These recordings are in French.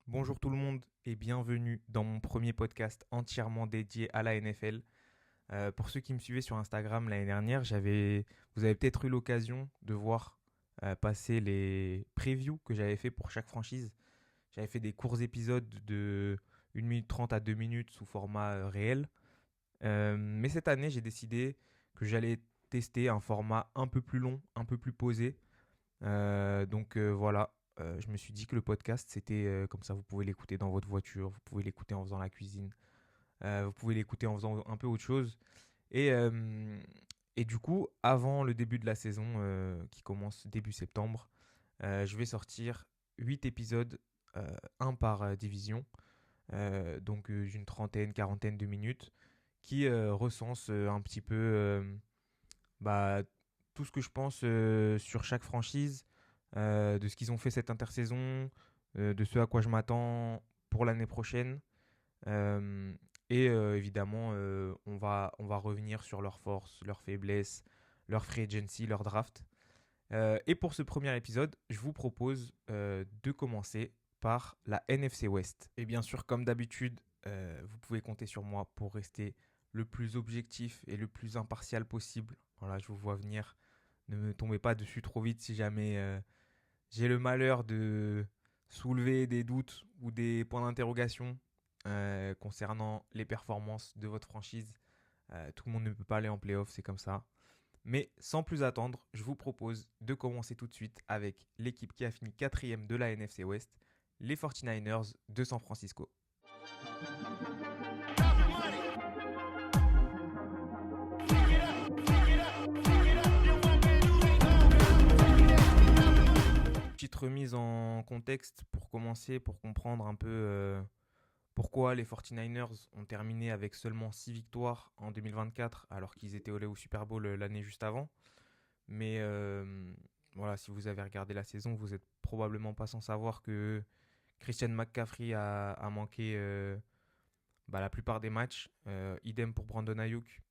Bonjour tout le monde et bienvenue dans mon premier podcast entièrement dédié à la NFL. Pour ceux qui me suivaient sur Instagram l'année dernière, vous avez peut-être eu l'occasion de voir passer les previews que j'avais fait pour chaque franchise. J'avais fait des courts épisodes de 1 minute 30 à 2 minutes sous format réel. Mais cette année, j'ai décidé que j'allais tester un format un peu plus long, un peu plus posé. Voilà, je me suis dit que le podcast, c'était comme ça, vous pouvez l'écouter dans votre voiture, vous pouvez l'écouter en faisant la cuisine, vous pouvez l'écouter en faisant un peu autre chose. Et, euh, et du coup, avant le début de la saison qui commence début septembre, je vais sortir 8 épisodes, un par division, d'une trentaine, quarantaine de minutes, qui recense un petit peu bah, tout ce que je pense sur chaque franchise, de ce qu'ils ont fait cette intersaison, de ce à quoi je m'attends pour l'année prochaine. Euh, Évidemment, on va revenir sur leurs forces, leurs faiblesses, leur free agency, leur draft. Et pour ce premier épisode, je vous propose de commencer par la NFC West. Et bien sûr, comme d'habitude, vous pouvez compter sur moi pour rester le plus objectif et le plus impartial possible. Voilà, je vous vois venir. Ne me tombez pas dessus trop vite si jamais j'ai le malheur de soulever des doutes ou des points d'interrogation concernant les performances de votre franchise. Tout le monde ne peut pas aller en playoff, c'est comme ça. Mais sans plus attendre, je vous propose de commencer tout de suite avec l'équipe qui a fini quatrième de la NFC West, les 49ers de San Francisco. Petite remise en contexte pour commencer, pour comprendre un peu pourquoi les 49ers ont terminé avec seulement 6 victoires en 2024 alors qu'ils étaient allés au Super Bowl l'année juste avant. Mais voilà, si vous avez regardé la saison, vous n'êtes probablement pas sans savoir que Christian McCaffrey a manqué la plupart des matchs. Idem pour Brandon Ayuk,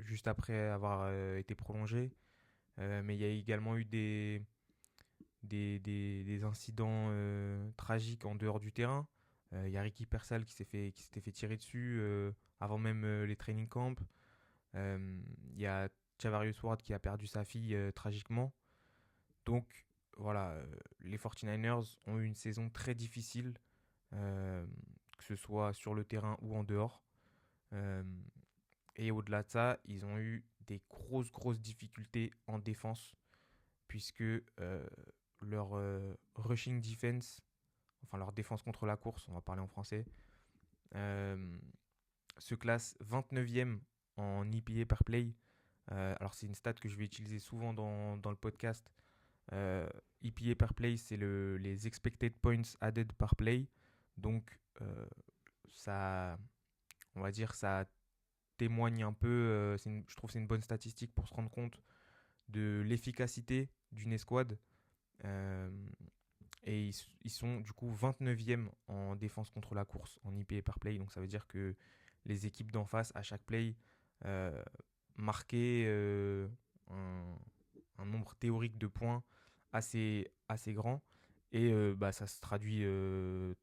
juste après avoir été prolongé. Mais il y a également eu des incidents tragiques en dehors du terrain. Il y a Ricky Persal qui s'était fait tirer dessus avant même les training camps. Il y a Chavarius Ward qui a perdu sa fille tragiquement. Donc voilà, les 49ers ont eu une saison très difficile, euh, que ce soit sur le terrain ou en dehors. Euh, et au-delà de ça, ils ont eu des grosses difficultés en défense, puisque leur rushing defense, enfin leur défense contre la course, on va parler en français, euh, se classe 29e en EPA per play. Alors c'est une stat que je vais utiliser souvent dans le podcast. EPA per play, c'est les expected points added par play. Donc ça, on va dire, ça témoigne un peu, je trouve que c'est une bonne statistique pour se rendre compte de l'efficacité d'une escouade. Euh, et ils sont du coup 29e en défense contre la course en IPA par play. Donc ça veut dire que les équipes d'en face, à chaque play, euh, marquaient un nombre théorique de points assez grand. Et ça se traduit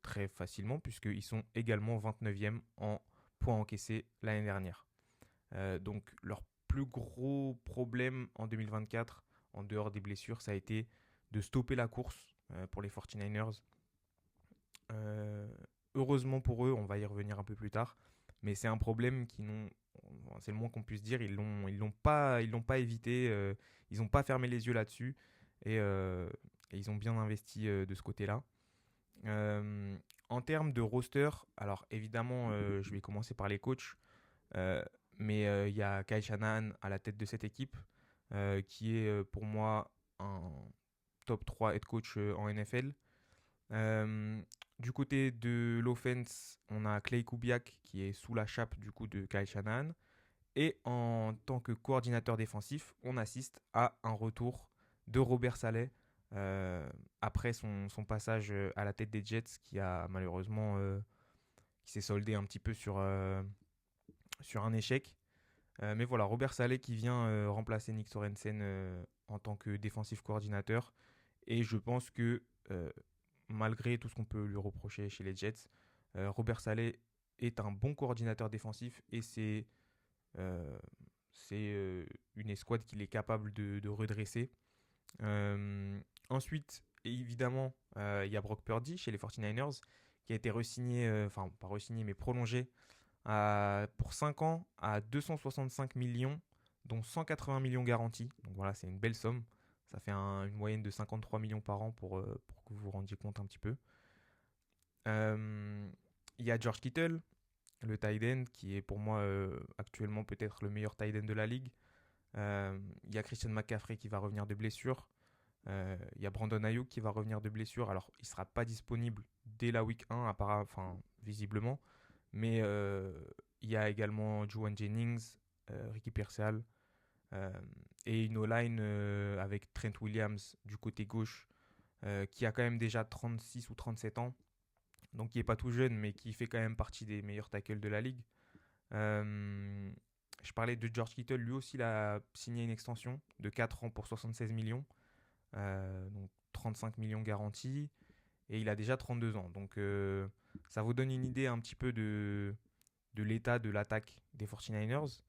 très facilement puisqu'ils sont également 29e en points encaissés l'année dernière. Donc leur plus gros problème en 2024, en dehors des blessures, ça a été de stopper la course pour les 49ers. Euh, Heureusement pour eux, on va y revenir un peu plus tard, mais c'est un problème qui n'ont, c'est le moins qu'on puisse dire, ils l'ont pas évité, ils n'ont pas fermé les yeux là-dessus et ils ont bien investi de ce côté-là. Euh, En termes de roster, alors évidemment, je vais commencer par les coachs. Euh, mais il y a Kyle Shanahan à la tête de cette équipe, qui est pour moi un top 3 head coach en NFL. Euh, du côté de l'offense, on a Clay Kubiak qui est sous la chape du coup de Kyle Shanahan. Et en tant que coordinateur défensif, on assiste à un retour de Robert Saleh après son passage à la tête des Jets qui a malheureusement qui s'est soldé un petit peu sur un échec. Mais voilà, Robert Saleh qui vient remplacer Nick Sorensen en tant que défensif coordinateur. Et je pense que malgré tout ce qu'on peut lui reprocher chez les Jets, Robert Saleh est un bon coordinateur défensif et euh, c'est une escouade qu'il est capable de redresser. Ensuite, évidemment, il y a Brock Purdy chez les 49ers qui a été re-signé, enfin pas re-signé mais prolongé pour 5 ans à 265 millions, dont 180 millions garantis. Donc voilà, c'est une belle somme. Ça fait une moyenne de 53 millions par an pour que vous vous rendiez compte un petit peu. Euh, Il y a George Kittle, le tight end, qui est pour moi actuellement peut-être le meilleur tight end de la ligue. Il y a Christian McCaffrey qui va revenir de blessure. Il y a Brandon Ayuk qui va revenir de blessure. Alors, il ne sera pas disponible dès la week 1, enfin, visiblement. Mais il y a également Juwan Jennings, Ricky Pearsall euh, et une O-line avec Trent Williams du côté gauche qui a quand même déjà 36 ou 37 ans. Donc, qui n'est pas tout jeune, mais qui fait quand même partie des meilleurs tackles de la ligue. Euh, je parlais de George Kittle, lui aussi il a signé une extension de 4 ans pour 76 millions, donc 35 millions garantis, et il a déjà 32 ans. Donc ça vous donne une idée un petit peu de l'état de l'attaque des 49ers.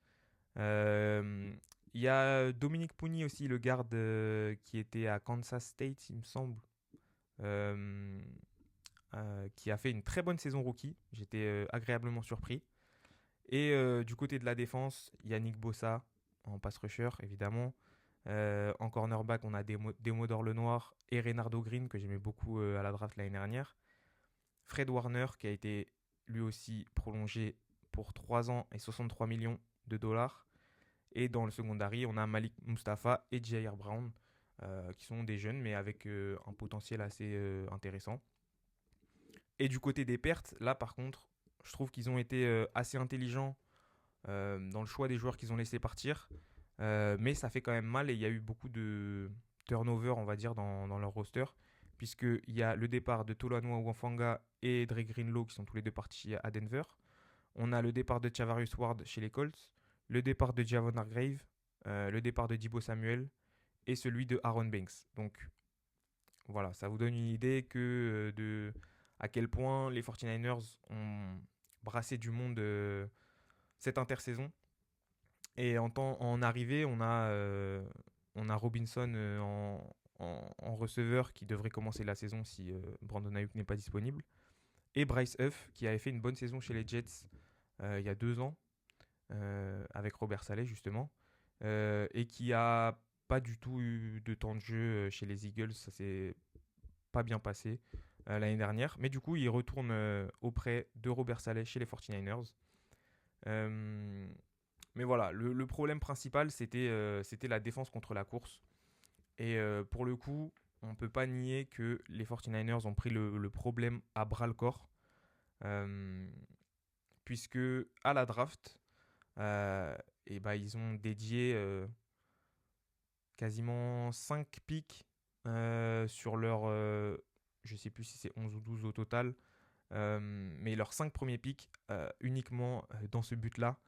Il y a Dominic Pooney aussi, le garde qui était à Kansas State, il me semble, euh, qui a fait une très bonne saison rookie. J'étais agréablement surpris. Et du côté de la défense, Yannick Bossa en pass rusher, évidemment. En cornerback, on a Demodor Lenoir et Reynaldo Green, que j'aimais beaucoup à la draft l'année dernière. Fred Warner, qui a été lui aussi prolongé pour 3 ans et 63 millions de dollars. Et dans le secondary, on a Malik Mustafa et Jair Brown, qui sont des jeunes, mais avec un potentiel assez intéressant. Et du côté des pertes, là par contre, je trouve qu'ils ont été assez intelligents dans le choix des joueurs qu'ils ont laissé partir. Mais ça fait quand même mal et il y a eu beaucoup de turnover, on va dire, dans leur roster. Puisqu'il y a le départ de Tolanoa Wafanga et Dre Greenlow qui sont tous les deux partis à Denver. On a le départ de Chavarius Ward chez les Colts, le départ de Javon Hargrave, le départ de Deebo Samuel et celui de Aaron Banks. Donc voilà, ça vous donne une idée de à quel point les 49ers ont brassé du monde cette intersaison. Et en arrivée, on a Robinson en receveur qui devrait commencer la saison si Brandon Ayuk n'est pas disponible. Et Bryce Huff qui avait fait une bonne saison chez les Jets il y a 2 ans avec Robert Saleh justement et qui a pas du tout eu de temps de jeu chez les Eagles. Ça s'est pas bien passé l'année dernière. Mais du coup, il retourne auprès de Robert Saleh chez les 49ers. Euh, mais voilà, le problème principal, c'était la défense contre la course. Et pour le coup, on ne peut pas nier que les 49ers ont pris le problème à bras le corps. Euh, Puisque à la draft, et bah, ils ont dédié quasiment 5 picks sur leur, je sais plus si c'est 11 ou 12 au total, mais leurs 5 premiers picks uniquement dans ce but-là,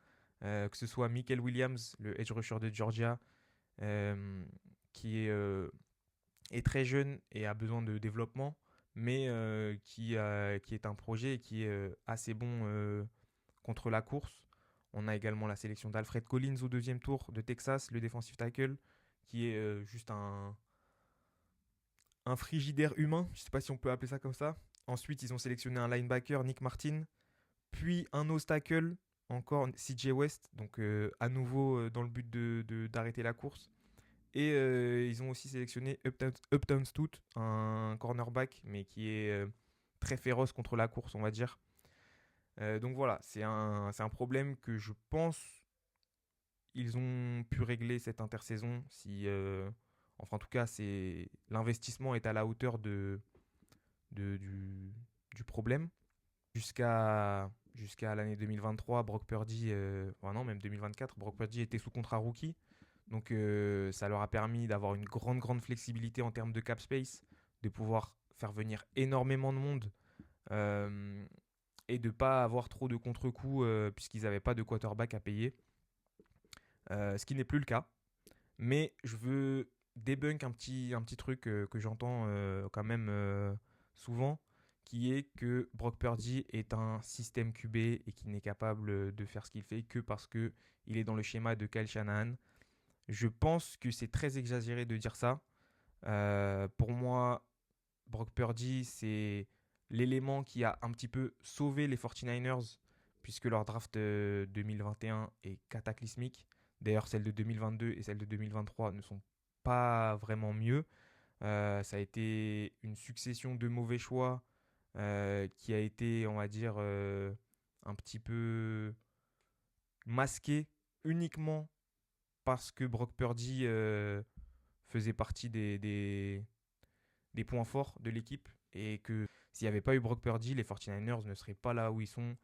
que ce soit Michael Williams, le edge rusher de Georgia, euh, qui est très jeune et a besoin de développement, mais qui est un projet et qui est assez bon contre la course. On a également la sélection d'Alfred Collins au deuxième tour de Texas, le defensive tackle, qui est juste un frigidaire humain, je ne sais pas si on peut appeler ça comme ça. Ensuite, ils ont sélectionné un linebacker, Nick Martin, puis un nose tackle, encore CJ West, donc à nouveau dans le but d'arrêter la course. Et ils ont aussi sélectionné Uptown Stout, un cornerback, mais qui est très féroce contre la course, on va dire. Donc voilà, c'est un problème que je pense ils ont pu régler cette intersaison. Si, enfin, en tout cas, l'investissement est à la hauteur de- du, du problème. Jusqu'à l'année 2023, Brock Purdy, enfin non, même 2024, Brock Purdy était sous contrat rookie. Donc ça leur a permis d'avoir une grande flexibilité en termes de cap space, de pouvoir faire venir énormément de monde euh, et de ne pas avoir trop de contre-coups puisqu'ils n'avaient pas de quarterback à payer. Ce qui n'est plus le cas. Mais je veux débunk un petit truc que j'entends quand même souvent, qui est que Brock Purdy est un système QB et qu'il n'est capable de faire ce qu'il fait que parce qu'il est dans le schéma de Kyle Shanahan. Je pense que c'est très exagéré de dire ça. Pour moi, Brock Purdy, c'est l'élément qui a un petit peu sauvé les 49ers, puisque leur draft 2021 est cataclysmique. D'ailleurs, celle de 2022 et celle de 2023 ne sont pas vraiment mieux. Ça a été une succession de mauvais choix qui a été, on va dire, un petit peu masqué uniquement parce que Brock Purdy faisait partie des points forts de l'équipe et que s'il n'y avait pas eu Brock Purdy, les 49ers ne seraient pas là où ils sont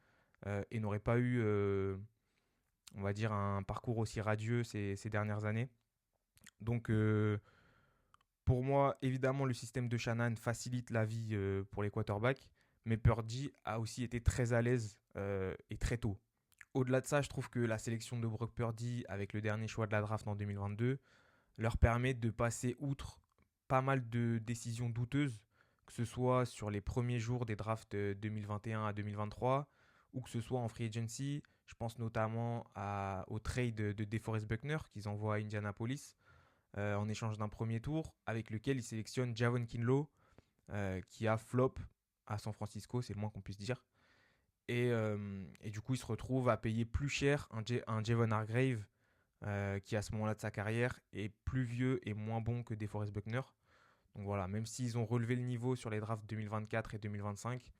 et n'auraient pas eu, on va dire, un parcours aussi radieux ces dernières années. Donc, pour moi, évidemment, le système de Shanahan facilite la vie pour les quarterbacks, mais Purdy a aussi été très à l'aise et très tôt. Au-delà de ça, je trouve que la sélection de Brock Purdy avec le dernier choix de la draft en 2022 leur permet de passer outre pas mal de décisions douteuses, que ce soit sur les premiers jours des drafts 2021 à 2023 ou que ce soit en free agency. Je pense notamment au trade de DeForest Buckner qu'ils envoient à Indianapolis en échange d'un premier tour, avec lequel ils sélectionnent Javon Kinlaw, qui a flop à San Francisco, c'est le moins qu'on puisse dire. Et du coup, ils se retrouvent à payer plus cher un Javon Hargrave, qui à ce moment-là de sa carrière est plus vieux et moins bon que DeForest Buckner. Donc voilà, même s'ils ont relevé le niveau sur les drafts 2024 et 2025,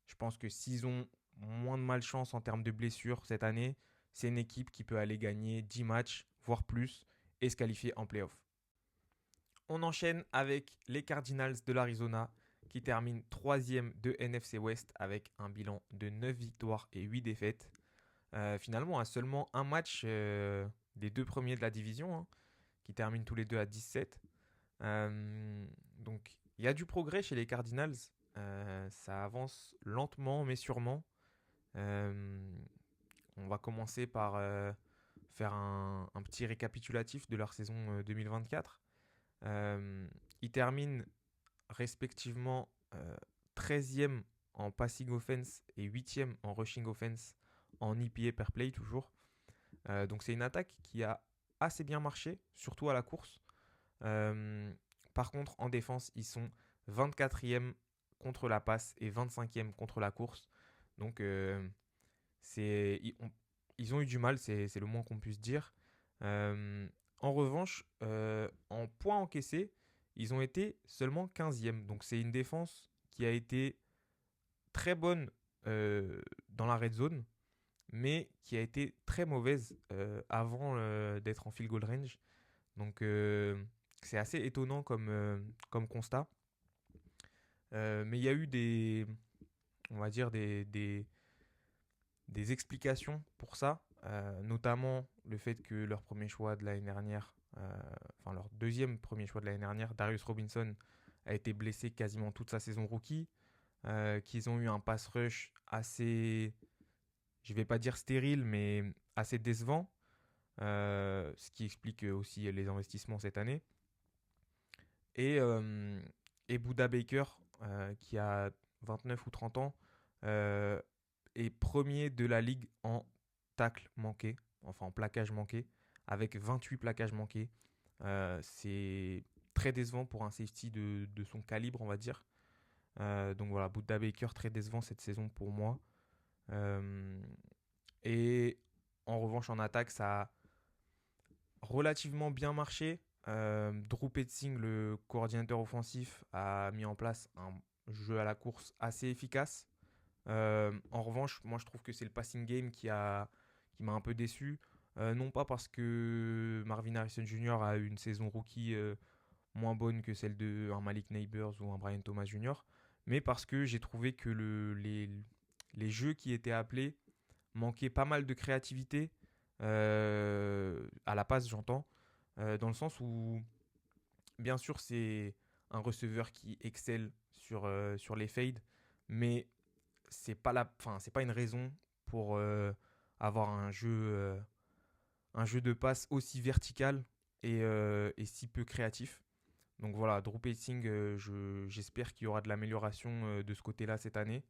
je pense que s'ils ont moins de malchance en termes de blessures cette année, c'est une équipe qui peut aller gagner 10 matchs, voire plus, et se qualifier en playoff. On enchaîne avec les Cardinals de l'Arizona qui terminent 3e de NFC West avec un bilan de 9 victoires et 8 défaites. Finalement, à seulement un match des deux premiers de la division, hein, qui terminent tous les deux à 17. Donc, il y a du progrès chez les Cardinals. Ça avance lentement mais sûrement. On va commencer par faire un petit récapitulatif de leur saison 2024. Ils terminent respectivement 13e en passing offense et 8e en rushing offense en EPA per play toujours. Donc c'est une attaque qui a assez bien marché, surtout à la course. Par contre, en défense, ils sont 24e contre la passe et 25e contre la course. Donc ils ont eu du mal, c'est le moins qu'on puisse dire. En revanche, en points encaissés, ils ont été seulement 15e. Donc c'est une défense qui a été très bonne dans la red zone, mais qui a été très mauvaise avant d'être en field goal range. Donc c'est assez étonnant comme constat. Mais il y a eu on va dire des explications pour ça, notamment le fait que leur premier choix de l'année dernière, enfin leur deuxième premier choix de l'année dernière, Darius Robinson, a été blessé quasiment toute sa saison rookie, qu'ils ont eu un pass rush assez, je vais pas dire stérile, mais assez décevant, ce qui explique aussi les investissements cette année. Et Buda Baker, qui a 29 ou 30 ans, est premier de la ligue en tacle manqué, enfin en plaquage manqué, avec 28 plaquages manqués. C'est très décevant pour un safety de son calibre, on va dire. Donc voilà, Buda Baker, très décevant cette saison pour moi. Et en revanche, en attaque, ça a relativement bien marché. Drew Petzing, le coordinateur offensif, a mis en place un jeu à la course assez efficace. En revanche, moi je trouve que c'est le passing game qui m'a un peu déçu. Non pas parce que Marvin Harrison Jr. a eu une saison rookie moins bonne que celle d'un Malik Neighbors ou un Brian Thomas Jr., mais parce que j'ai trouvé que les jeux qui étaient appelés manquaient pas mal de créativité, à la passe j'entends, dans le sens où bien sûr c'est un receveur qui excelle sur les fades, mais c'est pas une raison pour avoir un jeu de passe aussi vertical et si peu créatif. Donc voilà, Drew Payting, j'espère qu'il y aura de l'amélioration de ce côté-là cette année.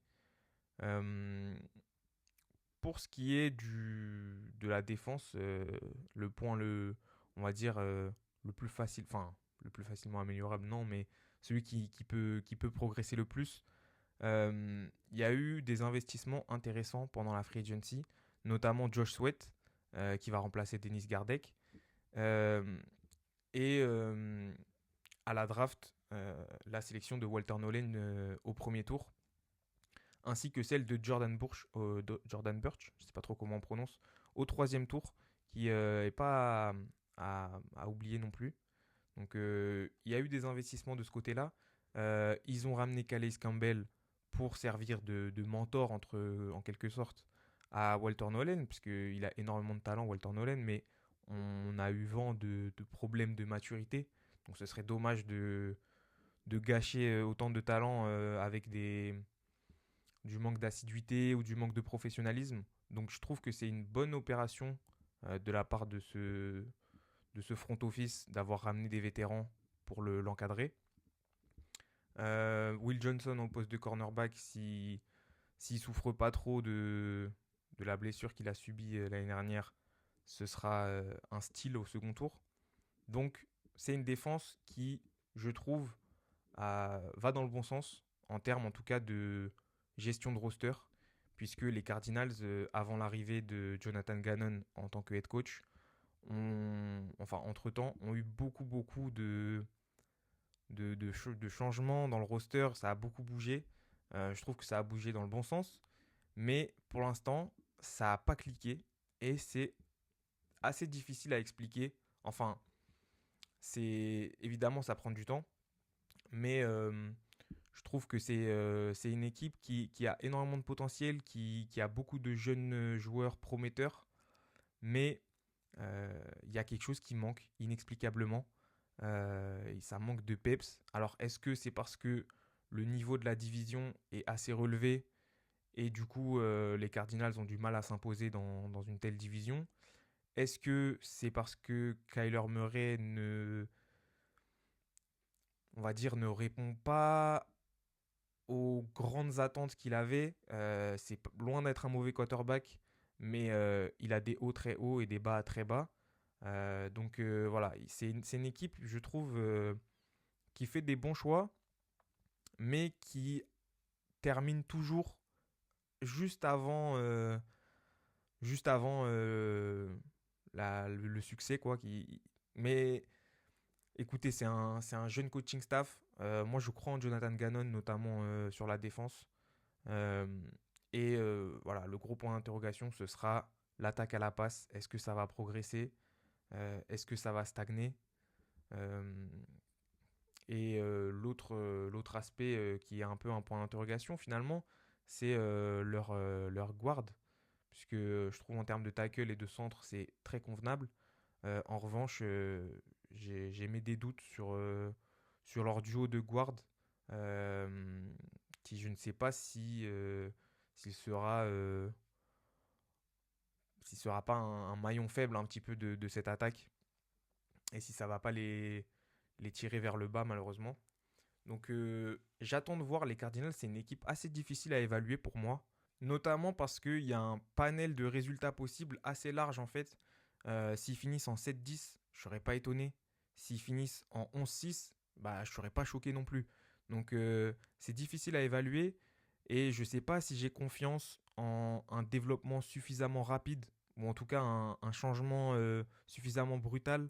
Euh, pour ce qui est de la défense, le point, on va dire, le plus facile, enfin, le plus facilement améliorable, non, mais celui qui peut progresser le plus, il y a eu des investissements intéressants pendant la free agency, notamment Josh Sweat, qui va remplacer Dennis Gardeck. Euh, et à la draft, la sélection de Walter Nolen au premier tour, ainsi que celle de Jordan Burch, je ne sais pas trop comment on prononce, au troisième tour, qui n'est pas à oublier non plus. Donc il y a eu des investissements de ce côté-là. Ils ont ramené Calais Campbell pour servir de mentor, en quelque sorte, à Walter Nolen, puisqu'il a énormément de talent, Walter Nolen, mais on a eu vent de problèmes de maturité. Donc ce serait dommage de gâcher autant de talent avec du manque d'assiduité ou du manque de professionnalisme. Donc je trouve que c'est une bonne opération de la part de ce front office d'avoir ramené des vétérans pour l'encadrer. Will Johnson au poste de cornerback, s'il souffre pas trop de la blessure qu'il a subie l'année dernière, ce sera un style au second tour. Donc c'est une défense qui, je trouve, va dans le bon sens, en termes en tout cas de gestion de roster, puisque les Cardinals, avant l'arrivée de Jonathan Gannon en tant que head coach, entre-temps, ont eu beaucoup de changements dans le roster. Ça a beaucoup bougé. Je trouve que ça a bougé dans le bon sens. Mais pour l'instant, ça n'a pas cliqué. Et c'est assez difficile à expliquer. Enfin, évidemment, ça prend du temps. Mais je trouve que c'est une équipe qui a énormément de potentiel, qui a beaucoup de jeunes joueurs prometteurs. Mais il y a quelque chose qui manque inexplicablement. Ça manque de peps. Alors, est-ce que c'est parce que le niveau de la division est assez relevé et du coup, les Cardinals ont du mal à s'imposer dans une telle division? Est-ce que c'est parce que Kyler Murray on va dire, ne répond pas aux grandes attentes qu'il avait? C'est loin d'être un mauvais quarterback, mais il a des hauts très hauts et des bas très bas. Donc voilà, c'est une équipe, je trouve, qui fait des bons choix, mais qui termine toujours juste avant le succès, quoi. Mais écoutez, c'est un jeune coaching staff. Moi, je crois en Jonathan Gannon, notamment sur la défense. Euh, et voilà, le gros point d'interrogation, ce sera l'attaque à la passe. Est-ce que ça va progresser? Est-ce que ça va stagner? Euh, et l'autre aspect qui est un peu un point d'interrogation finalement, c'est leur guard, puisque je trouve en termes de tackle et de centre, c'est très convenable. En revanche, j'ai mis des doutes sur leur duo de guard, euh, qui je ne sais pas s'il sera pas un maillon faible un petit peu de cette attaque, et si ça va pas les tirer vers le bas malheureusement. Donc j'attends de voir les Cardinals, c'est une équipe assez difficile à évaluer pour moi, notamment parce qu'il y a un panel de résultats possibles assez large en fait. S'ils finissent en 7-10, je ne serais pas étonné. S'ils finissent en 11-6, bah, je ne serais pas choqué non plus. Donc c'est difficile à évaluer et je ne sais pas si j'ai confiance en un développement suffisamment rapide ou en tout cas un changement suffisamment brutal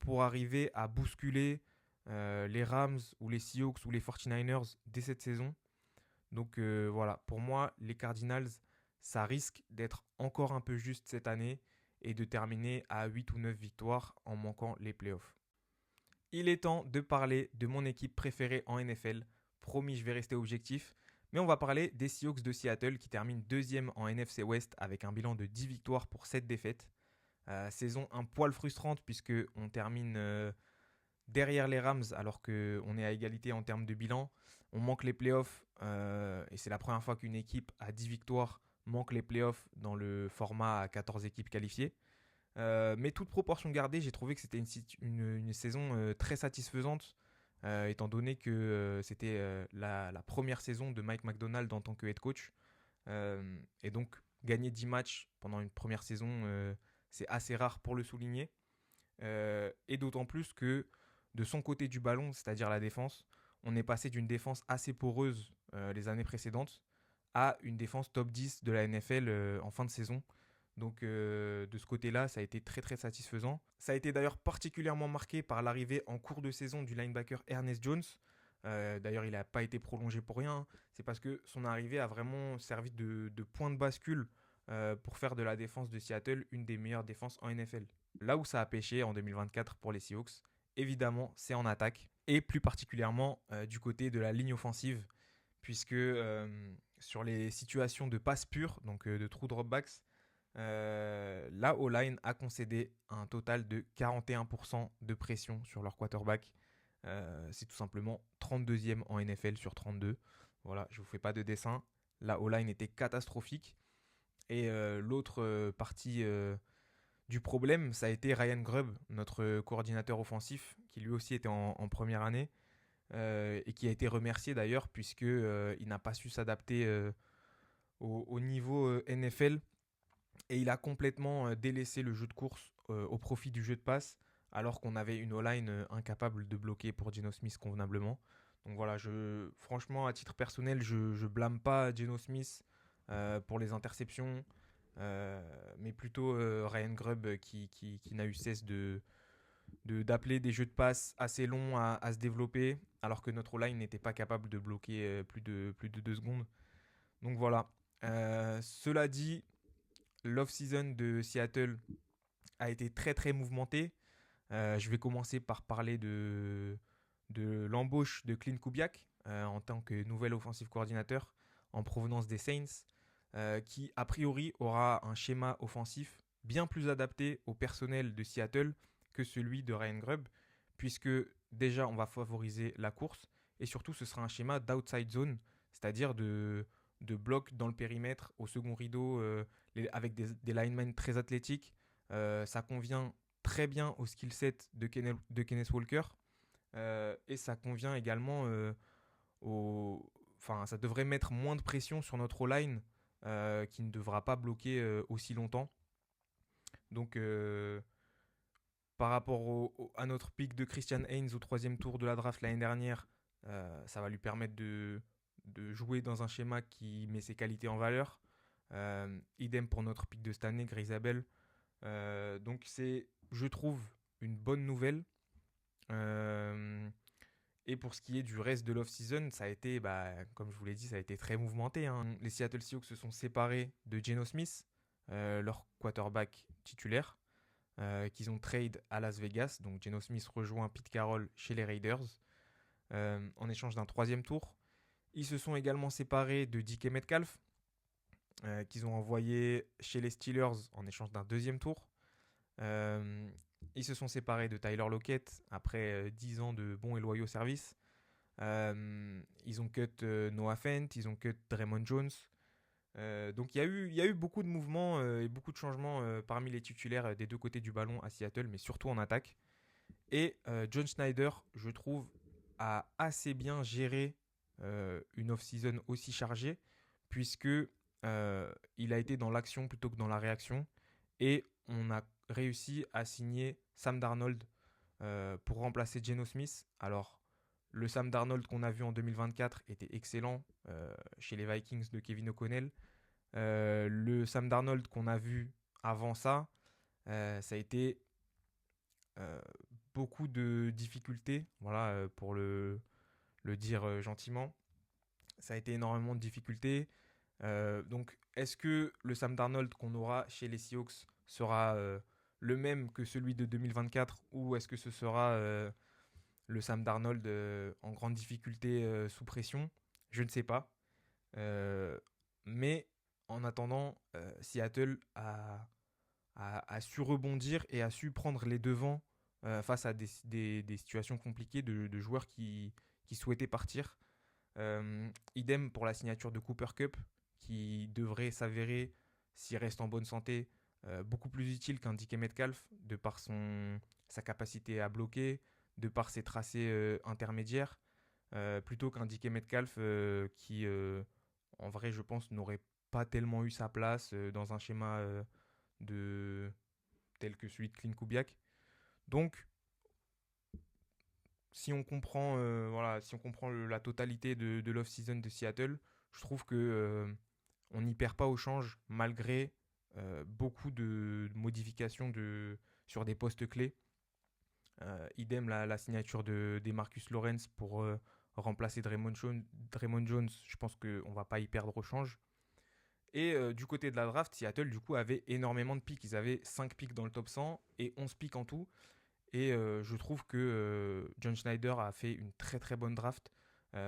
pour arriver à bousculer les Rams ou les Seahawks ou les 49ers dès cette saison. Donc voilà, pour moi, les Cardinals, ça risque d'être encore un peu juste cette année et de terminer à 8 ou 9 victoires en manquant les playoffs. Il est temps de parler de mon équipe préférée en NFL. Promis, je vais rester objectif. Mais on va parler des Seahawks de Seattle qui terminent deuxième en NFC West avec un bilan de 10 victoires pour 7 défaites. Saison un poil frustrante puisque on termine derrière les Rams alors qu'on est à égalité en termes de bilan. On manque les playoffs et c'est la première fois qu'une équipe à 10 victoires manque les playoffs dans le format à 14 équipes qualifiées. Mais toute proportion gardée, j'ai trouvé que c'était une saison très satisfaisante étant donné que c'était la première saison de Mike McDonald en tant que head coach. Et donc, gagner 10 matchs pendant une première saison, c'est assez rare pour le souligner. Et d'autant plus que de son côté du ballon, c'est-à-dire la défense, on est passé d'une défense assez poreuse les années précédentes à une défense top 10 de la NFL en fin de saison. Donc de ce côté-là, ça a été très très satisfaisant. Ça a été d'ailleurs particulièrement marqué par l'arrivée en cours de saison du linebacker Ernest Jones. D'ailleurs, il n'a pas été prolongé pour rien. C'est parce que son arrivée a vraiment servi de point de bascule pour faire de la défense de Seattle une des meilleures défenses en NFL. Là où ça a pêché en 2024 pour les Seahawks, évidemment, c'est en attaque. Et plus particulièrement du côté de la ligne offensive, puisque sur les situations de passe pure, donc de true dropbacks, la O-line a concédé un total de 41% de pression sur leur quarterback. C'est tout simplement 32e en NFL sur 32. Voilà, je ne vous fais pas de dessin. La O-line était catastrophique. Et l'autre partie du problème, ça a été Ryan Grubb, notre coordinateur offensif, qui lui aussi était en première année, et qui a été remercié d'ailleurs, puisqu'il n'a pas su s'adapter au niveau NFL, et il a complètement délaissé le jeu de course au profit du jeu de passe, alors qu'on avait une O-line incapable de bloquer pour Geno Smith convenablement. Donc voilà, franchement, à titre personnel, je blâme pas Geno Smith pour les interceptions, mais plutôt Ryan Grubb qui n'a eu cesse d'appeler des jeux de passe assez longs à se développer, alors que notre line n'était pas capable de bloquer plus de 2 secondes. Donc voilà. Cela dit, l'off-season de Seattle a été très très mouvementée. Je vais commencer par parler de l'embauche de Clint Kubiak en tant que nouvel offensive coordinateur en provenance des Saints, qui a priori aura un schéma offensif bien plus adapté au personnel de Seattle que celui de Ryan Grubb, puisque déjà on va favoriser la course et surtout ce sera un schéma d'outside zone, c'est-à-dire de blocs dans le périmètre au second rideau avec des linemen très athlétiques. Ça convient très bien au skill set de Kenneth Walker et ça convient également Enfin, ça devrait mettre moins de pression sur notre O-line qui ne devra pas bloquer aussi longtemps. Donc, par rapport à notre pick de Christian Haynes au 3e tour de la draft l'année dernière, ça va lui permettre de jouer dans un schéma qui met ses qualités en valeur. Idem pour notre pick de cette année, Grisabel. Donc c'est, je trouve, une bonne nouvelle. Et pour ce qui est du reste de l'off-season, ça a été, comme je vous l'ai dit, ça a été très mouvementé, hein. Les Seattle Seahawks se sont séparés de Geno Smith, leur quarterback titulaire, qu'ils ont trade à Las Vegas. Donc Geno Smith rejoint Pete Carroll chez les Raiders en échange d'un 3e tour. Ils se sont également séparés de DK Metcalf, qu'ils ont envoyé chez les Steelers en échange d'un 2e tour. Ils se sont séparés de Tyler Lockett après 10 ans de bons et loyaux services. Ils ont cut Noah Fent, ils ont cut Draymond Jones. Donc il y a eu beaucoup de mouvements et beaucoup de changements parmi les titulaires des deux côtés du ballon à Seattle, mais surtout en attaque. Et John Schneider, je trouve, a assez bien géré une off-season aussi chargée, puisque il a été dans l'action plutôt que dans la réaction. Et on a réussi à signer Sam Darnold pour remplacer Geno Smith. Alors, le Sam Darnold qu'on a vu en 2024 était excellent chez les Vikings de Kevin O'Connell. Le Sam Darnold qu'on a vu avant ça, ça a été beaucoup de difficultés, voilà, pour le dire gentiment. Ça a été énormément de difficultés. Donc, est-ce que le Sam Darnold qu'on aura chez les Seahawks sera le même que celui de 2024 ou est-ce que ce sera le Sam Darnold en grande difficulté sous pression? Je ne sais pas. Mais en attendant, Seattle a su rebondir et a su prendre les devants face à des situations compliquées de joueurs qui souhaitaient partir. Idem pour la signature de Cooper Kupp, qui devrait s'avérer, s'il reste en bonne santé, beaucoup plus utile qu'un DK Metcalf, de par sa capacité à bloquer, de par ses tracés intermédiaires, plutôt qu'un DK Metcalf qui, en vrai, je pense, n'aurait pas tellement eu sa place dans un schéma de tel que celui de Clint Kubiak. Donc, si on comprend, voilà, si on comprend la totalité de l'off-season de Seattle, je trouve que on n'y perd pas au change malgré beaucoup de modifications sur des postes clés. Idem la signature des Marcus Lawrence pour remplacer Draymond Jones. Je pense qu'on ne va pas y perdre au change. Et du côté de la draft, Seattle du coup avait énormément de picks. Ils avaient 5 picks dans le top 100 et 11 picks en tout. Et je trouve que John Schneider a fait une très très bonne draft.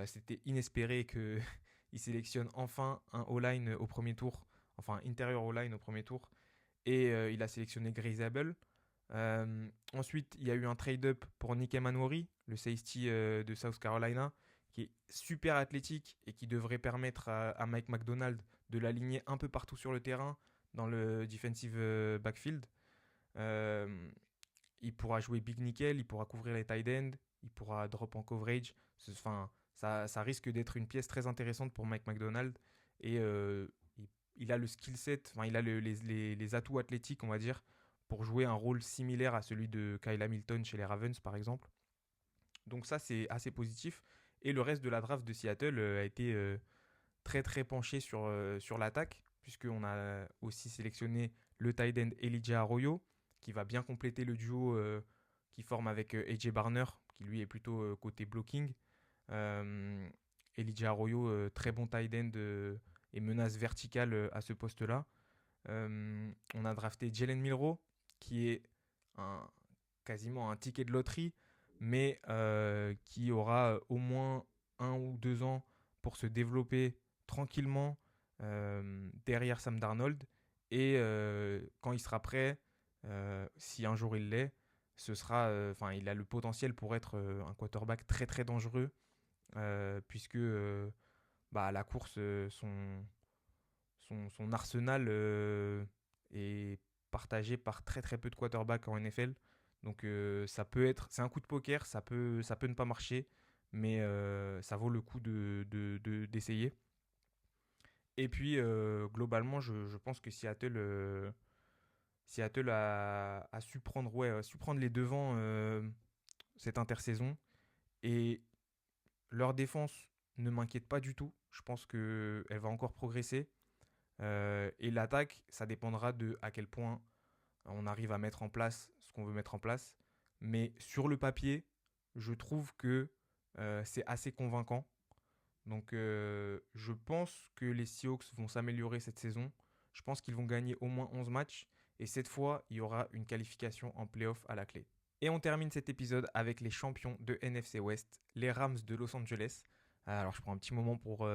C'était inespéré qu'il sélectionne enfin un O-line au premier tour, enfin intérieur O-line au premier tour. Et il a sélectionné Grayzable. Ensuite, il y a eu un trade-up pour Nick Emanwori, le safety de South Carolina, qui est super athlétique et qui devrait permettre à Mike McDonald de l'aligner un peu partout sur le terrain dans le defensive backfield. Euh, il pourra jouer big nickel, il pourra couvrir les tight ends, il pourra drop en coverage. Enfin, ça risque d'être une pièce très intéressante pour Mike McDonald. Et il a le skill set, enfin, il a les atouts athlétiques, on va dire, pour jouer un rôle similaire à celui de Kyle Hamilton chez les Ravens, par exemple. Donc ça, c'est assez positif. Et le reste de la draft de Seattle a été très très penché sur l'attaque, puisqu'on a aussi sélectionné le tight end Elijah Arroyo, qui va bien compléter le duo qui forme avec AJ Barner, qui lui est plutôt côté blocking. Elijah Arroyo, très bon tight end et menace verticale à ce poste-là. On a drafté Jalen Milroe, qui est un, quasiment un ticket de loterie, mais qui aura au moins 1 ou 2 ans pour se développer tranquillement derrière Sam Darnold. Et quand il sera prêt, si un jour il l'est, il a le potentiel pour être un quarterback très très dangereux, puisque à la course, son arsenal est partagé par très très peu de quarterbacks en NFL. Donc c'est un coup de poker, ça peut ne pas marcher, mais ça vaut le coup d'essayer. Et puis globalement, je pense que Seattle a su prendre, ouais, a su prendre les devants cette intersaison. Et leur défense ne m'inquiète pas du tout. Je pense qu'elle va encore progresser. Et l'attaque, ça dépendra de à quel point on arrive à mettre en place ce qu'on veut mettre en place. Mais sur le papier, je trouve que c'est assez convaincant. Donc je pense que les Seahawks vont s'améliorer cette saison. Je pense qu'ils vont gagner au moins 11 matchs. Et cette fois, il y aura une qualification en playoff à la clé. Et on termine cet épisode avec les champions de NFC West, les Rams de Los Angeles. Alors je prends un petit moment pour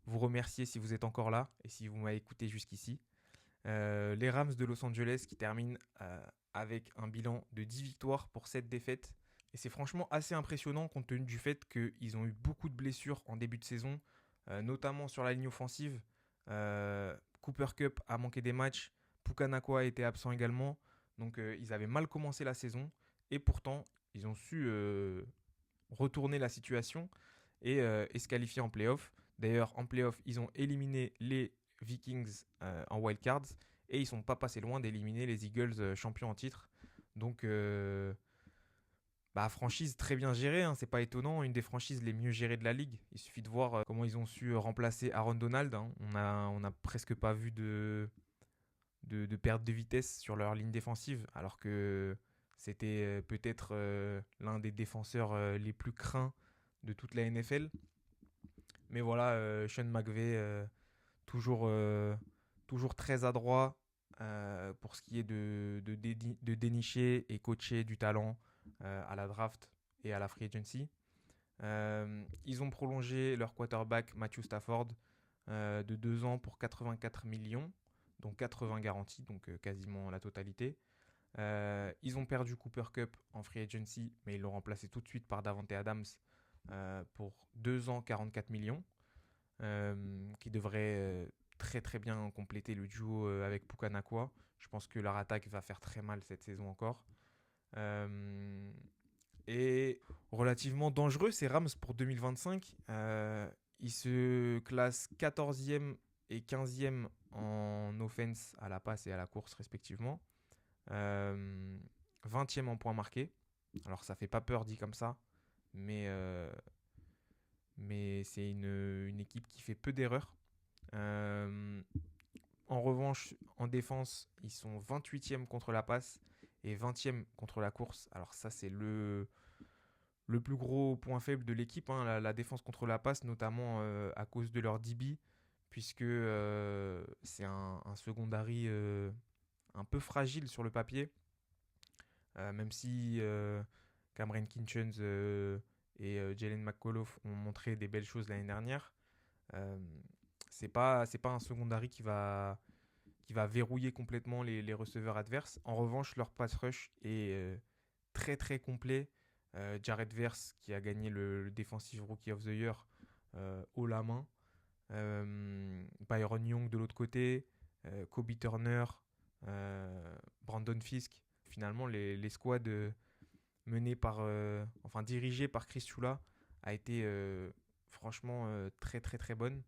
vous remercier si vous êtes encore là et si vous m'avez écouté jusqu'ici. Les Rams de Los Angeles qui terminent avec un bilan de 10 victoires pour 7 défaites. Et c'est franchement assez impressionnant compte tenu du fait qu'ils ont eu beaucoup de blessures en début de saison, notamment sur la ligne offensive. Cooper Kupp a manqué des matchs, Puka Nacua a été absent également. Donc ils avaient mal commencé la saison et pourtant ils ont su retourner la situation et se qualifier en playoff. D'ailleurs, en playoff, ils ont éliminé les Vikings en wildcards et ils sont pas passés loin d'éliminer les Eagles champions en titre. Donc, franchise très bien gérée, hein, c'est pas étonnant, une des franchises les mieux gérées de la ligue. Il suffit de voir comment ils ont su remplacer Aaron Donald. Hein. On a presque pas vu de perte de vitesse sur leur ligne défensive, alors que c'était peut-être l'un des défenseurs les plus craints de toute la NFL. Mais voilà, Sean McVay, toujours très adroit pour ce qui est de dénicher et coacher du talent à la draft et à la free agency. Ils ont prolongé leur quarterback Matthew Stafford de 2 ans pour 84 millions, donc 80 garanties, donc quasiment la totalité. Ils ont perdu Cooper Kupp en free agency, mais ils l'ont remplacé tout de suite par Davante Adams pour 2 ans, 44 millions, qui devrait très très bien compléter le duo avec Puka Nacua. Je pense que leur attaque va faire très mal cette saison encore. Et relativement dangereux, ces Rams pour 2025. Ils se classent 14e et 15e en offense à la passe et à la course respectivement. 20e en points marqués. Alors ça fait pas peur dit comme ça, mais c'est une équipe qui fait peu d'erreurs. Euh, En revanche, en défense, ils sont 28e contre la passe et 20e contre la course. Alors ça, c'est le plus gros point faible de l'équipe, hein, la défense contre la passe, notamment à cause de leur DB, puisque c'est un secondary un peu fragile sur le papier, même si Cameron Kinchens et Jalen McAuliffe ont montré des belles choses l'année dernière. Euh, c'est pas un secondary qui va verrouiller complètement les receveurs adverses. En revanche, leur pass rush est très très complet. Jared Verse qui a gagné le Defensive Rookie of the Year haut la main. Byron Young de l'autre côté. Kobe Turner. Brandon Fisk. Finalement, les squads menés dirigés par Chris Chula a été franchement très très très bonne.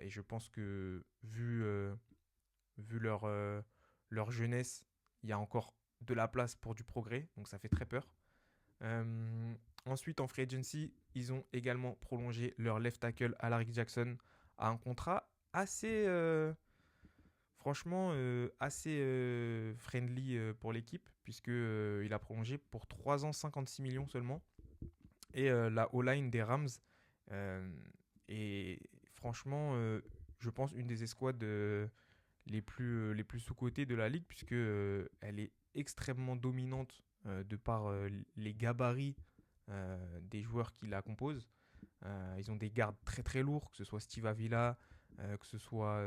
Et je pense que vu leur jeunesse, il y a encore de la place pour du progrès, donc ça fait très peur. Ensuite, en free agency, ils ont également prolongé leur left tackle Alaric Jackson à un contrat assez friendly pour l'équipe, puisque il a prolongé pour 3 ans 56 millions seulement. Et la O-line des Rams est franchement, je pense, une des escouades les plus sous-cotées de la ligue, puisque elle est extrêmement dominante de par les gabarits des joueurs qui la composent. Ils ont des gardes très très lourds, que ce soit Steve Avila, que ce soit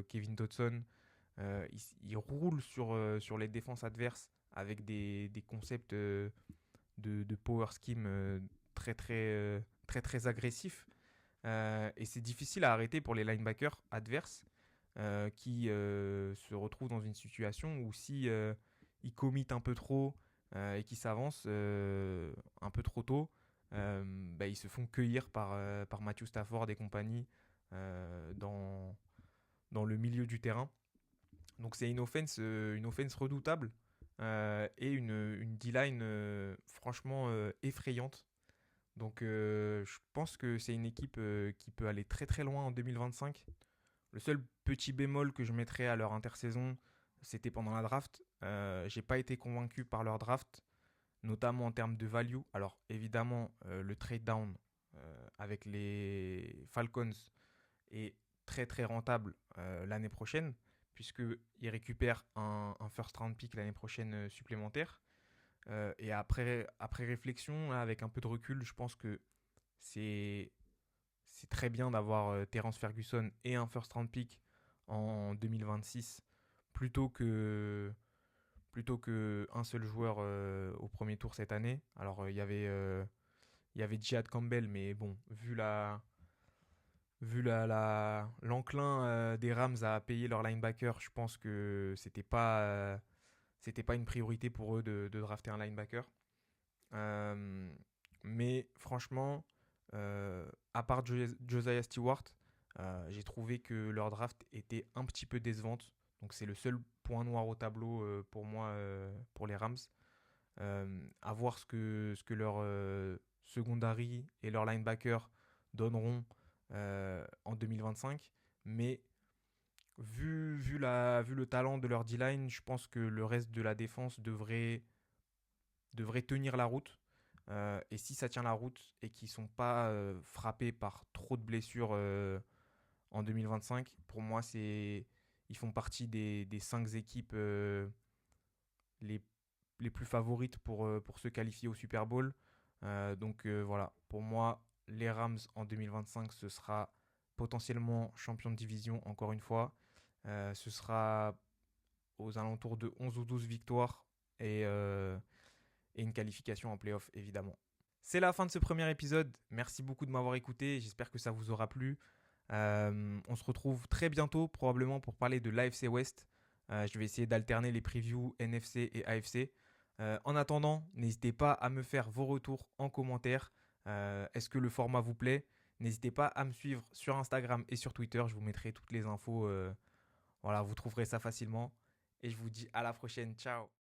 Kevin Dodson. Ils roulent sur les défenses adverses avec des concepts de power scheme très très agressifs. Et c'est difficile à arrêter pour les linebackers adverses qui se retrouvent dans une situation où si ils committent un peu trop et qu'ils s'avancent un peu trop tôt, ils se font cueillir par Matthew Stafford et compagnie dans le milieu du terrain. Donc c'est une offense redoutable et une D-line franchement effrayante. Donc je pense que c'est une équipe qui peut aller très très loin en 2025. Le seul petit bémol que je mettrais à leur intersaison, c'était pendant la draft. J'ai pas été convaincu par leur draft, notamment en termes de value. Alors évidemment, le trade down avec les Falcons est très très rentable l'année prochaine, puisqu'ils récupèrent un first round pick l'année prochaine supplémentaire. Et après réflexion, là, avec un peu de recul, je pense que c'est c'est très bien d'avoir Terence Ferguson et un first round pick en 2026 plutôt que plutôt que un seul joueur au premier tour cette année. Alors il y avait Jihad Campbell, mais bon, vu l'enclin des Rams à payer leur linebacker, je pense que c'était pas une priorité pour eux de drafter un linebacker. Euh, mais franchement, à part Josiah Stewart, j'ai trouvé que leur draft était un petit peu décevante. Donc c'est le seul point noir au tableau pour moi, pour les Rams. À voir ce que leur secondary et leur linebacker donneront en 2025. Mais vu le talent de leur D-line, je pense que le reste de la défense devrait tenir la route. Et si ça tient la route et qu'ils ne sont pas frappés par trop de blessures en 2025, pour moi, ils font partie des 5 équipes les, les plus favorites pour se qualifier au Super Bowl. Donc voilà, pour moi, les Rams en 2025, ce sera potentiellement champion de division encore une fois. Ce sera aux alentours de 11 ou 12 victoires et une qualification en playoff évidemment. C'est la fin de ce premier épisode. Merci beaucoup de m'avoir écouté. J'espère que ça vous aura plu. On se retrouve très bientôt, probablement pour parler de l'AFC West. Je vais essayer d'alterner les previews NFC et AFC. En attendant, n'hésitez pas à me faire vos retours en commentaire. Est-ce que le format vous plaît? N'hésitez pas à me suivre sur Instagram et sur Twitter. Je vous mettrai toutes les infos. Voilà, vous trouverez ça facilement. Et je vous dis à la prochaine. Ciao.